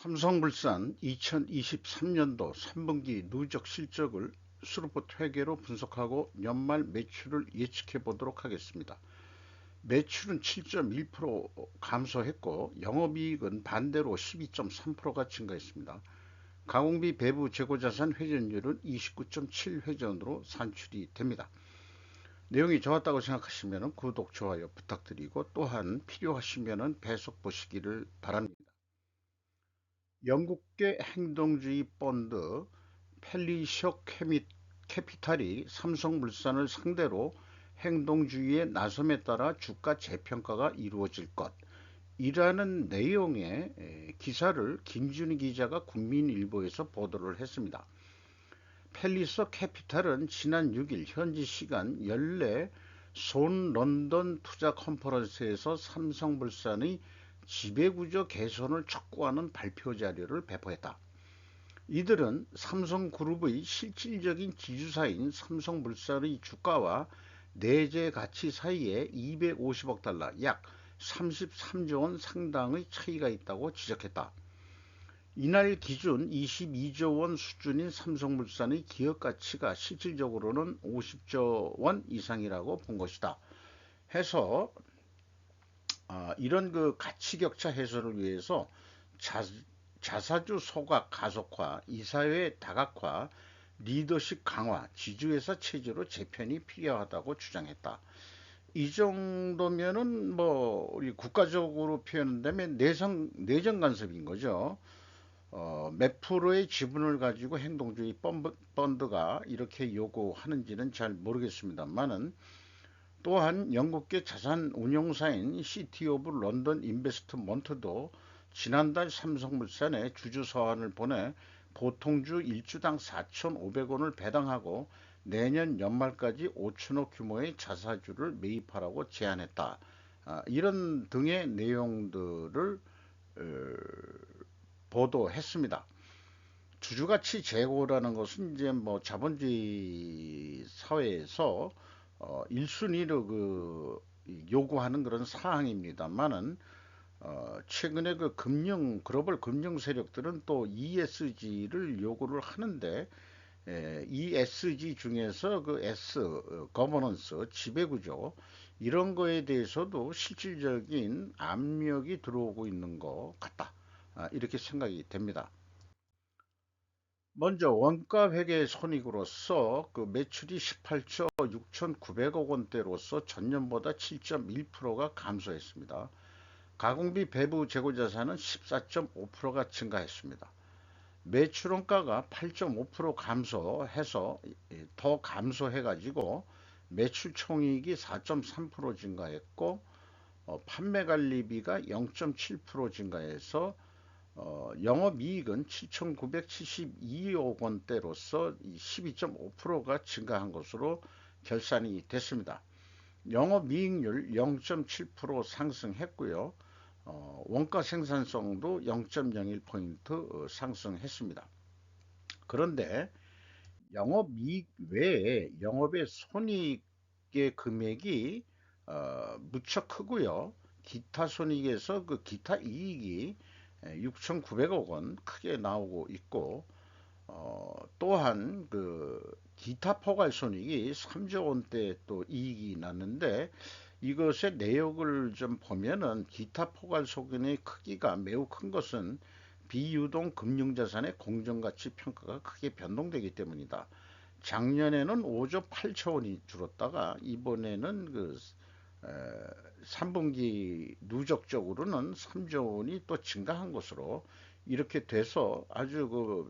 삼성물산 2023년도 3분기 누적 실적을 수르포 회계로 분석하고 연말 매출을 예측해 보도록 하겠습니다. 매출은 7.1% 감소했고 영업이익은 반대로 12.3%가 증가했습니다. 가공비 배부 재고자산 회전율은 29.7회전으로 산출이 됩니다. 내용이 좋았다고 생각하시면 구독, 좋아요 부탁드리고 또한 필요하시면 배속 보시기를 바랍니다. 영국계 행동주의 펀드 펠리셔 캐피탈이 삼성물산을 상대로 행동주의에 나섬에 따라 주가 재평가가 이루어질 것이라는 내용의 기사를 김준희 기자가 국민일보에서 보도를 했습니다. 펠리셔 캐피탈은 지난 6일 현지 시간 연례 손 런던 투자 컨퍼런스에서 삼성물산의 지배구조 개선을 촉구하는 발표 자료를 배포했다. 이들은 삼성그룹의 실질적인 지주사인 삼성물산의 주가와 내재 가치 사이에 250억 달러, 약 33조 원 상당의 차이가 있다고 지적했다. 이날 기준 22조 원 수준인 삼성물산의 기업 가치가 실질적으로는 50조 원 이상이라고 본 것이다. 해서 이런 그 가치격차 해소를 위해서 자사주 소각 가속화, 이사회 다각화, 리더십 강화, 지주회사 체제로 재편이 필요하다고 주장했다. 이 정도면은 뭐 우리 국가적으로 표현한다면 내정 간섭인 거죠. 몇 프로의 지분을 가지고 행동주의 펀드가 이렇게 요구하는지는 잘 모르겠습니다만은 또한 영국계 자산 운용사인 시티 오브 런던 인베스트먼트도 지난달 삼성물산에 주주 서한을 보내 보통주 1주당 4,500원을 배당하고 내년 연말까지 5천억 규모의 자사주를 매입하라고 제안했다. 이런 등의 내용들을 보도했습니다. 주주가치 제고라는 것은 이제 뭐 자본주의 사회에서 1순위로 요구하는 그런 사항입니다만은 최근에 그 글로벌 금융 세력들은 또 ESG를 요구를 하는데 ESG 중에서 그 거버넌스, 지배구조 이런 거에 대해서도 실질적인 압력이 들어오고 있는 것 같다. 이렇게 생각이 됩니다. 먼저 원가 회계 손익으로서 그 매출이 18조 6,900억 원대로서 전년보다 7.1%가 감소했습니다. 가공비 배부 재고자산은 14.5%가 증가했습니다. 매출원가가 8.5% 감소해서 더 감소해가지고 매출 총이익이 4.3% 증가했고 판매관리비가 0.7% 증가해서 영업이익은 7,972억 원대로서 12.5%가 증가한 것으로 결산이 됐습니다. 영업이익률 0.7% 상승했고요. 원가 생산성도 0.01포인트 상승했습니다. 그런데 영업이익 외에 영업의 손익의 금액이 무척 크고요. 기타 손익에서 그 기타 이익이 6,900억 원 크게 나오고 있고 또한 그 기타 포괄 손익이 3조 원대 또 이익이 났는데 이것의 내역을 좀 보면은 기타 포괄 손익의 크기가 매우 큰 것은 비유동 금융자산의 공정가치 평가가 크게 변동되기 때문이다. 작년에는 5조 8천 원이 줄었다가 이번에는 3분기 누적적으로는 3조 원이 또 증가한 것으로 이렇게 돼서 아주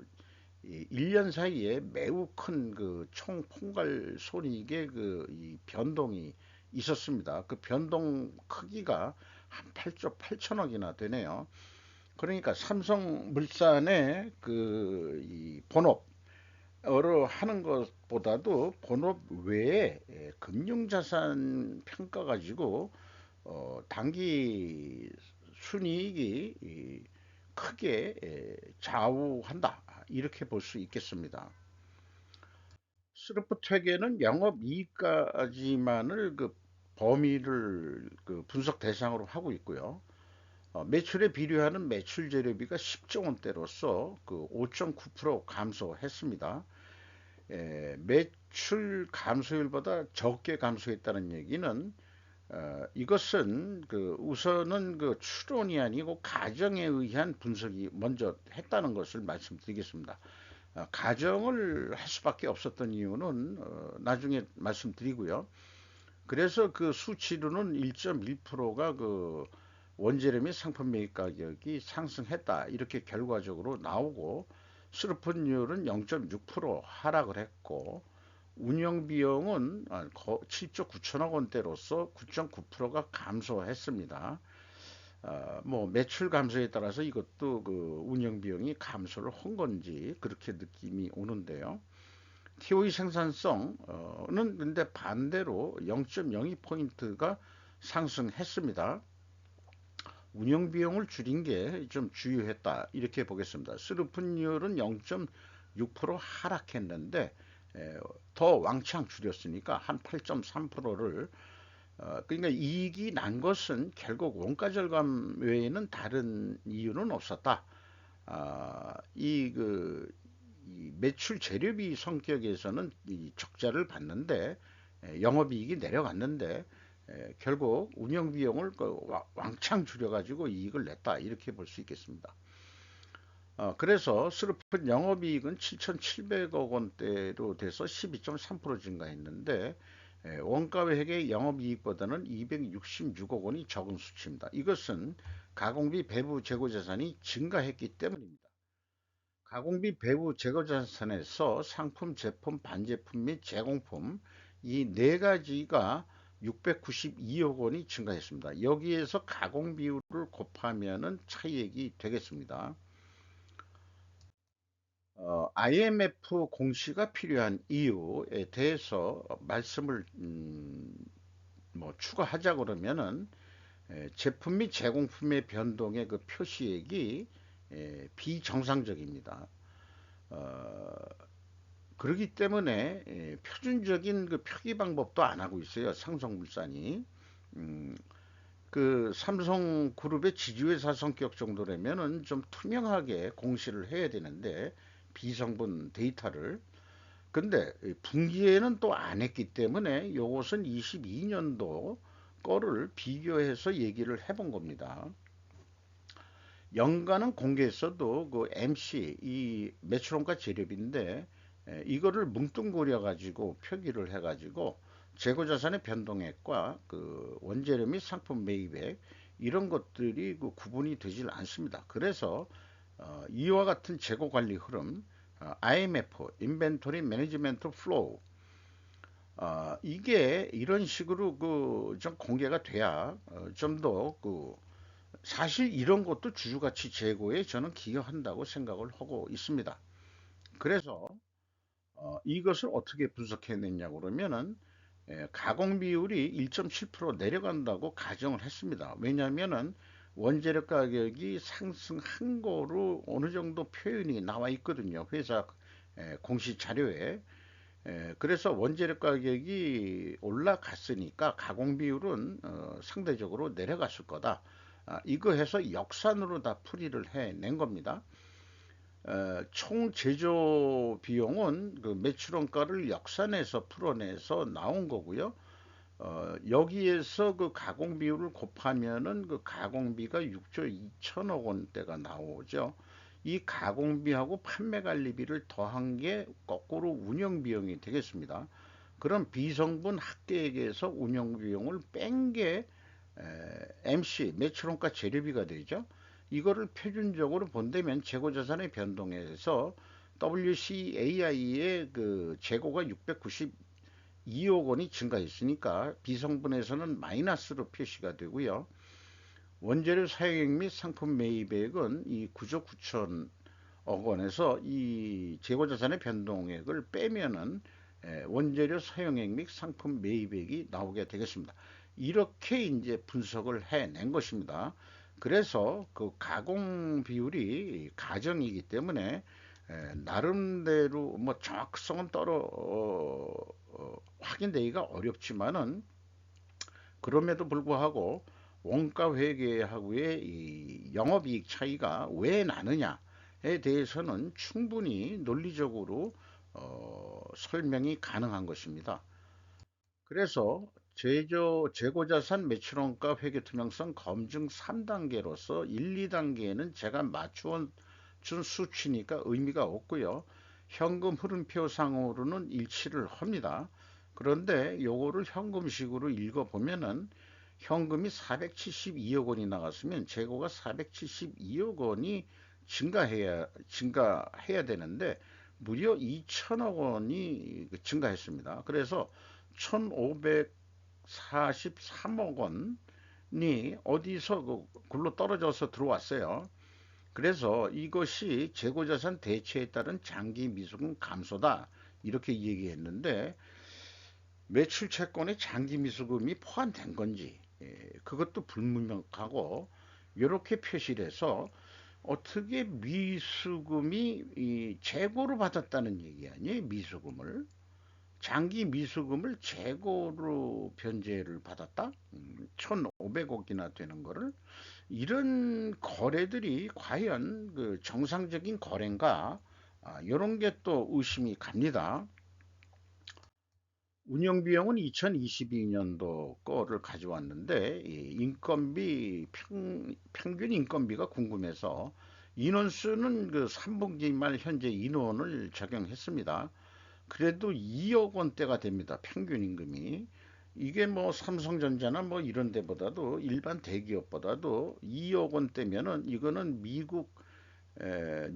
1년 사이에 매우 큰 그 총포괄 손익의 이 변동이 있었습니다. 그 변동 크기가 한 8조 8천억이나 되네요. 그러니까 삼성물산의 이 본업으로 하는 것보다도 본업 외에 금융자산 평가 가지고 단기 순이익이 크게 좌우한다. 이렇게 볼 수 있겠습니다. 스루프 회계는 영업이익까지만을 그 범위를 그 분석 대상으로 하고 있고요. 매출에 비례하는 매출 재료비가 10조 원대로서 그 5.9% 감소했습니다. 매출 감소율보다 적게 감소했다는 얘기는 이것은 그 우선은 그 추론이 아니고 가정에 의한 분석이 먼저 했다는 것을 말씀드리겠습니다. 가정을 할 수밖에 없었던 이유는 나중에 말씀드리고요. 그래서 그 수치로는 1.1%가 그 원재료 및 상품 매입 가격이 상승했다 이렇게 결과적으로 나오고, 수르픈율은 0.6% 하락을 했고, 운영 비용은 7조 9천억 원대로서 9.9%가 감소했습니다. 뭐 매출 감소에 따라서 이것도 그 운영 비용이 감소를 한 건지 그렇게 느낌이 오는데요. TOE 생산성은 근데 반대로 0.02포인트가 상승했습니다. 운영 비용을 줄인 게 좀 주요했다 이렇게 보겠습니다. 스루픈율은 0.6% 하락했는데 더 왕창 줄였으니까 한 8.3%를, 그러니까 이익이 난 것은 결국 원가 절감 외에는 다른 이유는 없었다. 이 매출 재료비 성격에서는 이 적자를 봤는데 영업이익이 내려갔는데 결국 운영 비용을 왕창 줄여가지고 이익을 냈다 이렇게 볼 수 있겠습니다. 그래서 슬픈 영업이익은 7,700억 원대로 돼서 12.3% 증가했는데 원가 외액의 영업이익보다는 266억 원이 적은 수치입니다. 이것은 가공비 배부 재고자산이 증가했기 때문입니다. 가공비 배부 재고자산에서 상품, 제품, 반제품 및 제공품 이 네 가지가 692억 원이 증가했습니다. 여기에서 가공 비율을 곱하면은 차이액이 되겠습니다. IMF 공시가 필요한 이유에 대해서 말씀을 뭐 추가하자 그러면은 제품 및 제공품의 변동의 그 표시액이 비정상적입니다. 어, 그렇기 때문에 표준적인 그 표기 방법도 안 하고 있어요. 삼성물산이. 음, 그 삼성그룹의 지주회사 성격 정도라면은 좀 투명하게 공시를 해야 되는데 비성분 데이터를, 근데 분기에는 또 안 했기 때문에 요것은 22년도 거를 비교해서 얘기를 해본 겁니다. 연간은 공개했어도 그 MC 이 매출원가 재료비인데 이거를 뭉뚱그려 가지고 표기를 해 가지고 재고자산의 변동액과 그 원재료 및 상품 매입액 이런 것들이 그 구분이 되질 않습니다. 그래서 이와 같은 재고 관리 흐름, IMF 인벤토리 매니지먼트 플로우, 이게 이런 식으로 그 좀 공개가 돼야 좀 더 그 사실 이런 것도 주주가치 제고에 저는 기여한다고 생각을 하고 있습니다. 그래서 이것을 어떻게 분석해냈냐 그러면은 가공 비율이 1.7% 내려간다고 가정을 했습니다. 왜냐하면은 원재료 가격이 상승한 거로 어느 정도 표현이 나와 있거든요. 회사 공시 자료에. 그래서 원재료 가격이 올라갔으니까 가공 비율은 상대적으로 내려갔을 거다. 이거 해서 역산으로 다 풀이를 해낸 겁니다. 총 제조 비용은 그 매출원가를 역산해서 풀어내서 나온 거고요. 여기에서 그 가공 비율을 곱하면은 그 가공비가 6조 2천억 원대가 나오죠. 이 가공비하고 판매 관리비를 더한 게 거꾸로 운영 비용이 되겠습니다. 그럼 비성분 합계액에서 운영 비용을 뺀 게 MC 매출원가 재료비가 되죠. 이거를 표준적으로 본다면 재고자산의 변동에서 WCAI의 그 재고가 692억 원이 증가했으니까 비성분에서는 마이너스로 표시가 되고요. 원재료 사용액 및 상품 매입액은 이 9조 9천억 원에서 이 재고자산의 변동액을 빼면은 원재료 사용액 및 상품 매입액이 나오게 되겠습니다. 이렇게 이제 분석을 해낸 것입니다. 그래서 그 가공 비율이 가정이기 때문에 나름대로 뭐 정확성은 확인되기가 어렵지만은 그럼에도 불구하고 원가 회계하고의 이 영업이익 차이가 왜 나느냐에 대해서는 충분히 논리적으로 설명이 가능한 것입니다. 그래서 재고자산 매출원가 회계 투명성 검증 3단계로서 1, 2단계는 제가 맞추어 준 수치니까 의미가 없고요. 현금 흐름표상으로는 일치를 합니다. 그런데 요거를 현금식으로 읽어보면은 현금이 472억 원이 나갔으면 재고가 472억 원이 증가해야 되는데 무려 2천억 원이 증가했습니다. 그래서 1543억 원이 어디서 굴러 떨어져서 들어왔어요. 그래서 이것이 재고자산 대체에 따른 장기 미수금 감소다. 이렇게 얘기했는데 매출 채권에 장기 미수금이 포함된 건지 그것도 불분명하고 이렇게 표시를 해서 어떻게 미수금이 재고로 받았다는 얘기 아니에요? 미수금을. 장기 미수금을 재고로 변제를 받았다? 1,500억이나 되는 거를 이런 거래들이 과연 그 정상적인 거래인가? 이런 게 또 의심이 갑니다. 운영 비용은 2022년도 거를 가져왔는데 평균 인건비가 궁금해서 인원수는 그 3분기 말 현재 인원을 적용했습니다. 그래도 2억 원대가 됩니다. 평균 임금이. 이게 뭐 삼성전자나 뭐 이런 데보다도 일반 대기업보다도 2억 원대면은 이거는 미국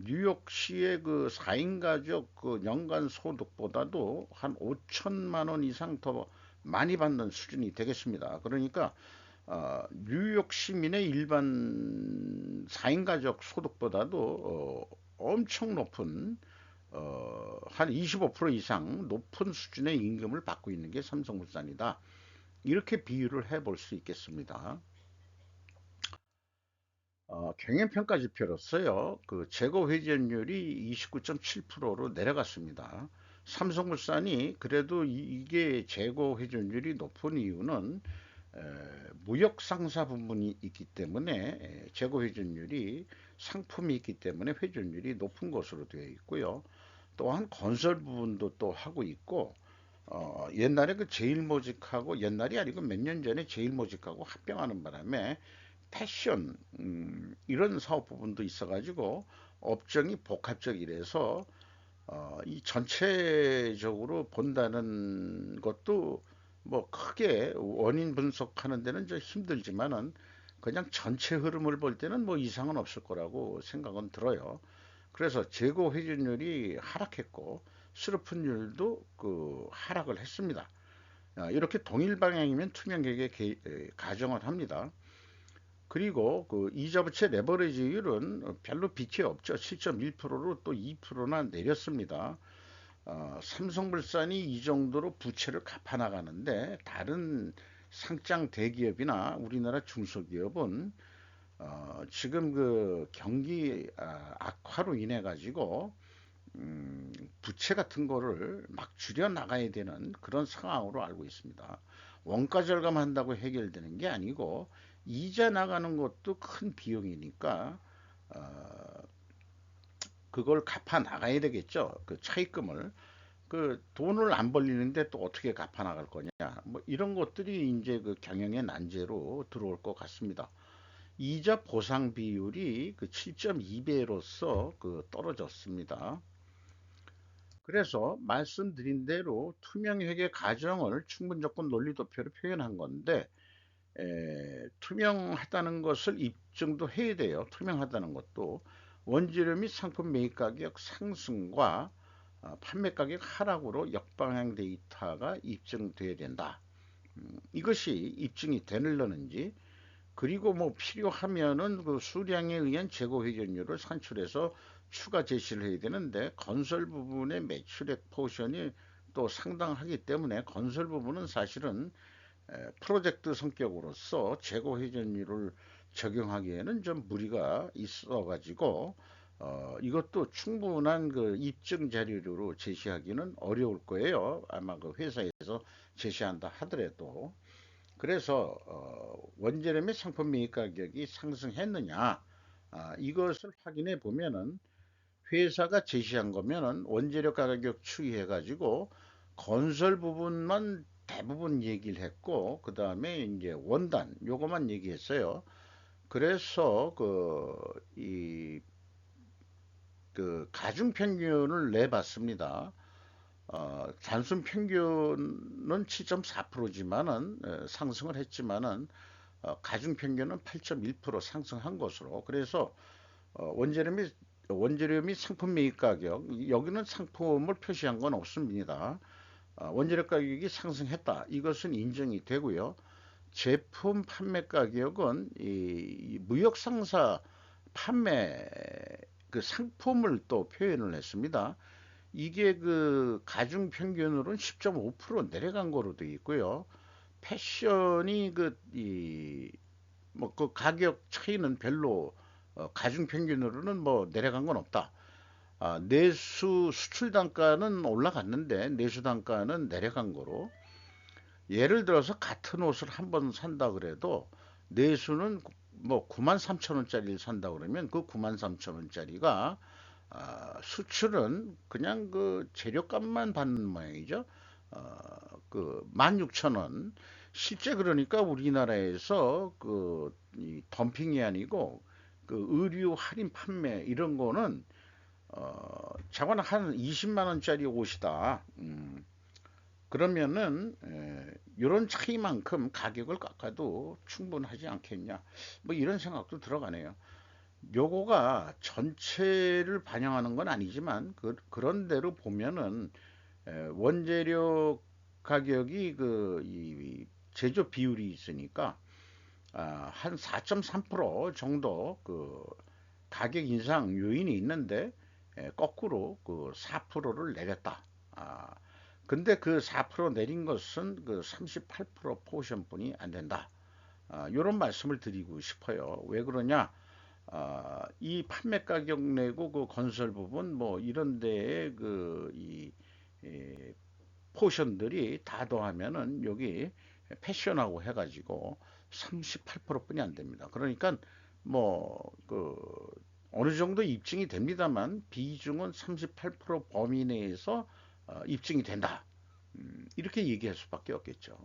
뉴욕시의 그 4인 가족 그 연간 소득보다도 한 5천만 원 이상 더 많이 받는 수준이 되겠습니다. 그러니까 뉴욕 시민의 일반 4인 가족 소득보다도 엄청 높은 한 25% 이상 높은 수준의 임금을 받고 있는 게 삼성물산이다. 이렇게 비유를 해볼 수 있겠습니다. 경영평가 지표로서요, 그 재고 회전율이 29.7%로 내려갔습니다. 삼성물산이 그래도 이게 재고 회전율이 높은 이유는 무역 상사 부분이 있기 때문에 재고 회전율이 상품이 있기 때문에 회전율이 높은 것으로 되어 있고요. 또한 건설 부분도 또 하고 있고 옛날에 그 제일모직하고 옛날이 아니고 몇 년 전에 제일모직하고 합병하는 바람에 패션 이런 사업 부분도 있어가지고 업종이 복합적이라서 이 전체적으로 본다는 것도 뭐 크게 원인 분석하는 데는 좀 힘들지만은 그냥 전체 흐름을 볼 때는 뭐 이상은 없을 거라고 생각은 들어요. 그래서 재고 회전율이 하락했고 수르픈율도 그 하락을 했습니다. 이렇게 동일 방향이면 투명하게 가정을 합니다. 그리고 그 이자 부채 레버리지율은 별로 빛이 없죠. 7.1%로 또 2%나 내렸습니다. 삼성물산이 이 정도로 부채를 갚아 나가는데 다른 상장 대기업이나 우리나라 중소기업은 지금 그 경기 악화로 인해 가지고 부채 같은 거를 막 줄여 나가야 되는 그런 상황으로 알고 있습니다. 원가 절감한다고 해결되는 게 아니고 이자 나가는 것도 큰 비용이니까 어, 그걸 갚아 나가야 되겠죠. 그 차입금을 그 돈을 안 벌리는데 또 어떻게 갚아 나갈 거냐. 뭐 이런 것들이 이제 그 경영의 난제로 들어올 것 같습니다. 이자 보상 비율이 그 7.2배로서 그 떨어졌습니다. 그래서 말씀드린 대로 투명회계 가정을 충분 조건 논리 도표로 표현한 건데 투명하다는 것을 입증도 해야 돼요. 투명하다는 것도 원재료 및 상품 매입 가격 상승과 판매 가격 하락으로 역방향 데이터가 입증돼야 된다. 이것이 입증이 되느냐는지 그리고 뭐 필요하면은 그 수량에 의한 재고 회전율을 산출해서 추가 제시를 해야 되는데 건설 부분의 매출액 포션이 또 상당하기 때문에 건설 부분은 사실은 프로젝트 성격으로서 재고 회전율을 적용하기에는 좀 무리가 있어 가지고 이것도 충분한 그 입증 자료로 제시하기는 어려울 거예요. 아마 그 회사에서 제시한다 하더라도 그래서 원재료의 상품 매입 가격이 상승했느냐, 이것을 확인해 보면은 회사가 제시한 거면은 원재료 가격 추이해 가지고 건설 부분만 대부분 얘기를 했고, 그 다음에 이제 원단 요거만 얘기했어요. 그래서 그 가중 평균을 내봤습니다. 단순 평균은 7.4%지만은 상승을 했지만은 가중 평균은 8.1% 상승한 것으로. 그래서 원재료 및 상품 매입 가격, 여기는 상품을 표시한 건 없습니다. 원재료 가격이 상승했다, 이것은 인정이 되고요. 제품 판매 가격은 이 무역 상사 판매 그 상품을 또 표현을 했습니다. 이게 그 가중 평균으로는 10.5% 내려간 거로 되어 있고요. 패션이 뭐 그 가격 차이는 별로 가중 평균으로는 뭐 내려간 건 없다. 내수 수출 단가는 올라갔는데 내수 단가는 내려간 거로. 예를 들어서 같은 옷을 한 번 산다 그래도 내수는 뭐 9만 3천 원짜리를 산다 그러면 그 9만 3천 원짜리가 수출은 그냥 그 재료값만 받는 모양이죠. 그 16,000원. 실제 그러니까 우리나라에서 이 덤핑이 아니고 그 의류 할인 판매 이런 거는 자고는 한 20만 원짜리 옷이다. 그러면은 이런 차이만큼 가격을 깎아도 충분하지 않겠냐, 뭐 이런 생각도 들어가네요. 요거가 전체를 반영하는 건 아니지만 그런 대로 보면은 원재료 가격이 이 제조 비율이 있으니까 한 4.3% 정도 그 가격 인상 요인이 있는데 거꾸로 그 4%를 내렸다. 근데 그 4% 내린 것은 그 38% 포션뿐이 안 된다. 이런 말씀을 드리고 싶어요. 왜 그러냐? 이 판매 가격 내고 그 건설 부분 뭐 이런 데에 이 포션들이 다 더하면은 여기 패션하고 해가지고 38%뿐이 안 됩니다. 그러니까 뭐 어느 정도 입증이 됩니다만 비중은 38% 범위 내에서 입증이 된다. 이렇게 얘기할 수밖에 없겠죠.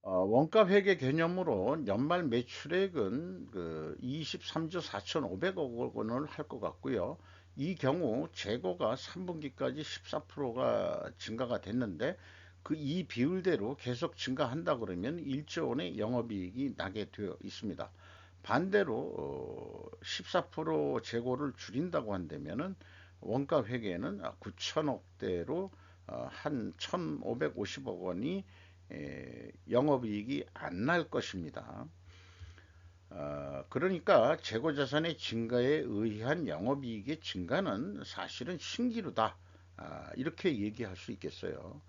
원가 회계 개념으로 연말 매출액은 그 23조 4,500억 원을 할 것 같고요. 이 경우 재고가 3분기까지 14%가 증가가 됐는데 그 이 비율대로 계속 증가한다 그러면 1조 원의 영업이익이 나게 되어 있습니다. 반대로 14% 재고를 줄인다고 한다면은 원가 회계는 9천억대로 한 1,550억 원이 영업이익이 안 날 것입니다. 그러니까 재고자산의 증가에 의한 영업이익의 증가는 사실은 신기루다. 이렇게 얘기할 수 있겠어요.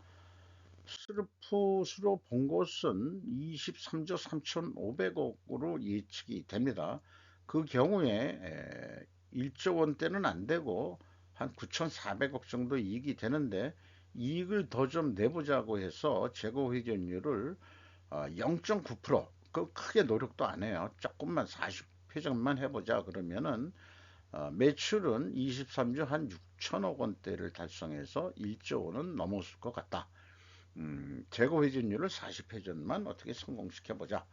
스루풋으로 본 것은 23조 3,500억으로 예측이 됩니다. 그 경우에 1조 원대는 안 되고 한 9,400억 정도 이익이 되는데, 이익을 더 좀 내보자고 해서 재고 회전율을 0.9%, 그 크게 노력도 안 해요. 조금만 40회전만 해보자 그러면은 매출은 23조 한 6천억 원대를 달성해서 1조 원은 넘었을 것 같다. 재고 회전율을 40회전만 어떻게 성공시켜 보자.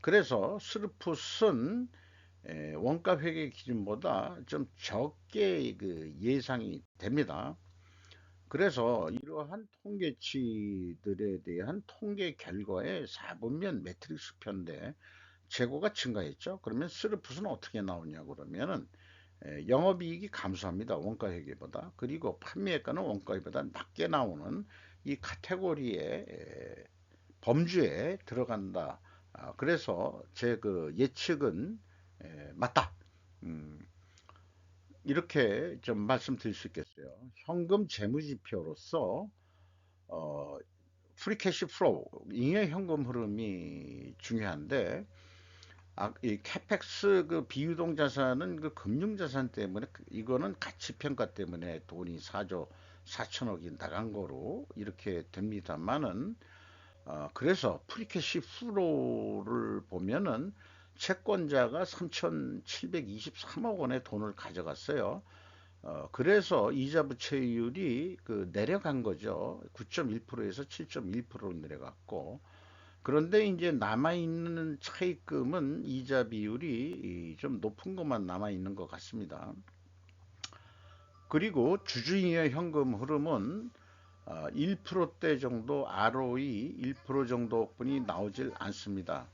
그래서 스루풋은 원가 회계 기준보다 좀 적게 그 예상이 됩니다. 그래서 이러한 통계치들에 대한 통계 결과의 4분면 매트릭스 편인데 재고가 증가했죠. 그러면 스루풋은 어떻게 나오냐 그러면은 영업이익이 감소합니다. 원가회계보다. 그리고 판매가는 원가회보다 낮게 나오는 이 카테고리의 범주에 들어간다. 그래서 제 그 예측은 맞다. 음, 이렇게 좀 말씀드릴 수 있겠어요. 현금 재무지표로서 어, 프리캐시 플로우, 잉여 현금 흐름이 중요한데, 이 캐펙스 그 비유동 자산은 그 금융 자산 때문에 이거는 가치 평가 때문에 돈이 4조 4천억이 나간 거로 이렇게 됩니다만은 그래서 프리캐시 플로우를 보면은 채권자가 3,723억 원의 돈을 가져갔어요. 그래서 이자 부채율이 그 내려간 거죠. 9.1%에서 7.1%로 내려갔고, 그런데 이제 남아있는 차입금은 이자 비율이 좀 높은 것만 남아있는 것 같습니다. 그리고 주주잉여 현금 흐름은 1%대 정도 ROE 1% 정도뿐이 나오질 않습니다.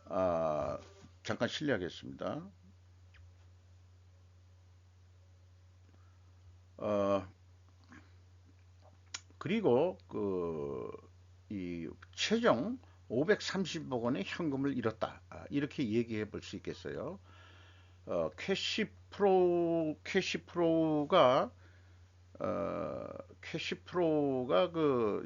아, 잠깐 실례하겠습니다. 어, 그리고 이 최종 530억 원의 현금을 잃었다. 이렇게 얘기해 볼 수 있겠어요. 캐시 프로가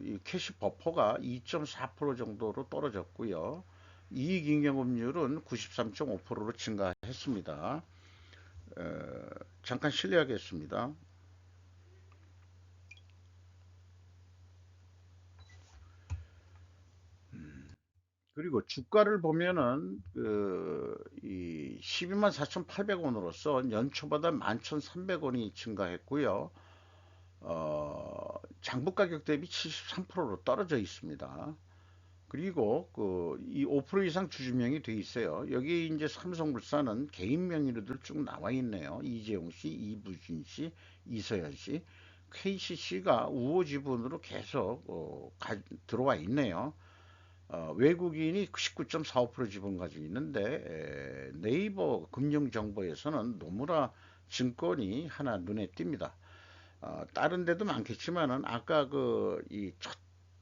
이 캐시 버퍼가 2.4% 정도로 떨어졌고요. 이익 인정금률은 93.5%로 증가했습니다. 잠깐 실례하겠습니다. 그리고 주가를 보면은 이 12만 4,800원으로서 연초보다 11,300원이 증가했고요. 장부 가격 대비 73%로 떨어져 있습니다. 그리고 이 5% 이상 주주명이 돼 있어요. 여기 이제 삼성물산은 개인 명의로들 쭉 나와 있네요. 이재용 씨, 이부진 씨, 이서연 씨, KCC가 우호 지분으로 계속 들어와 있네요. 외국인이 19.45% 지분 가지고 있는데 네이버 금융정보에서는 노무라 증권이 하나 눈에 띕니다. 다른 데도 많겠지만은 아까 이 첫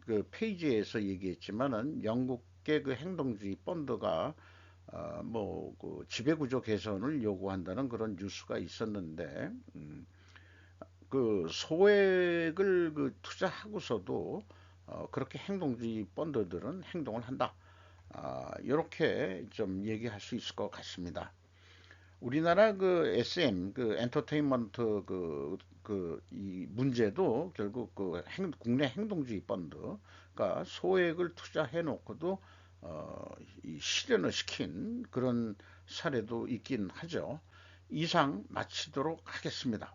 그 페이지에서 얘기했지만은 영국의 그 행동주의 펀드가 뭐그 지배구조 개선을 요구한다는 그런 뉴스가 있었는데 그 소액을 투자하고서도 그렇게 행동주의 펀드들은 행동을 한다. 이렇게 좀 얘기할 수 있을 것 같습니다. 우리나라 SM 엔터테인먼트 이 문제도 결국 국내 행동주의 펀드가 소액을 투자해 놓고도 이 실현을 시킨 그런 사례도 있긴 하죠. 이상 마치도록 하겠습니다.